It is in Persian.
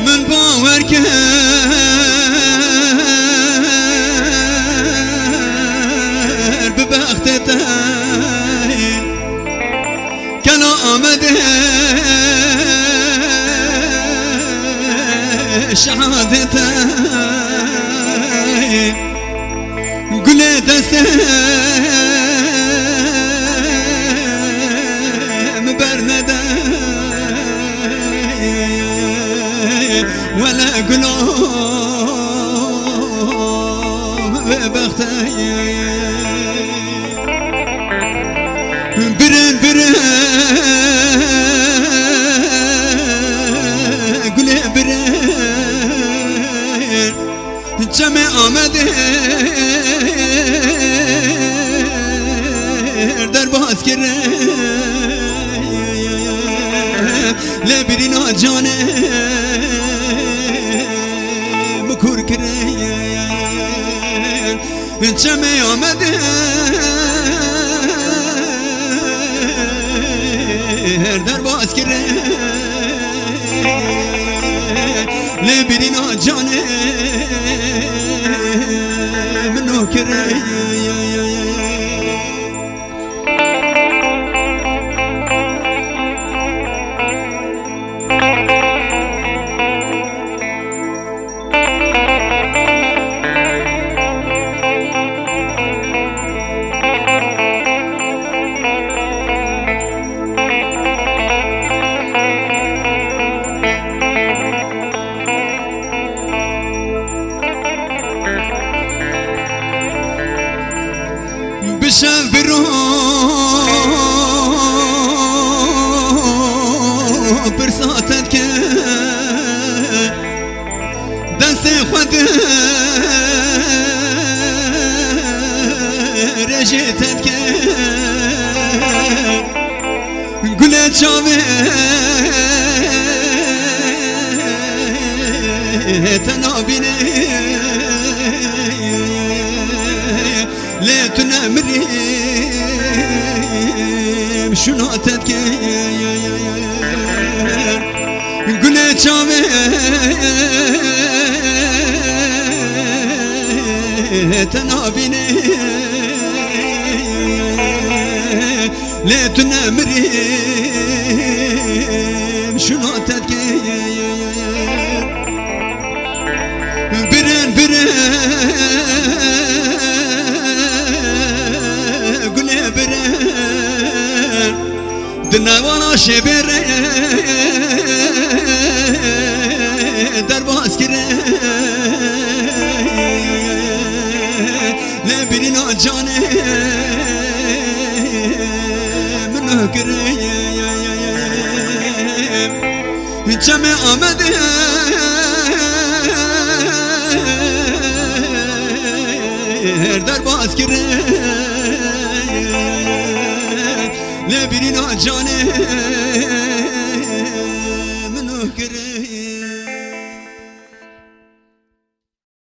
من باور کرد به بختت کلا آمده شهادت گل دست برنده ولا قلوب ببختي برن برن قولي برن جمع آمده در باز کرد لبرينا جانه مكور كرين جمع آمده در باز کرد لبرينا جانه منو كرين بشم برو برساتت که دست خود رجیتت که گل جاوه تنابینه لا تنامريم شنو تذكر قل جامع تنابيني لا تنامريم شنو تذكر برن برن دنا وانا شبر در باز کرد لبرينا جانه منو کرد جمع آمده در باز کرد لبرينا جانه منو كره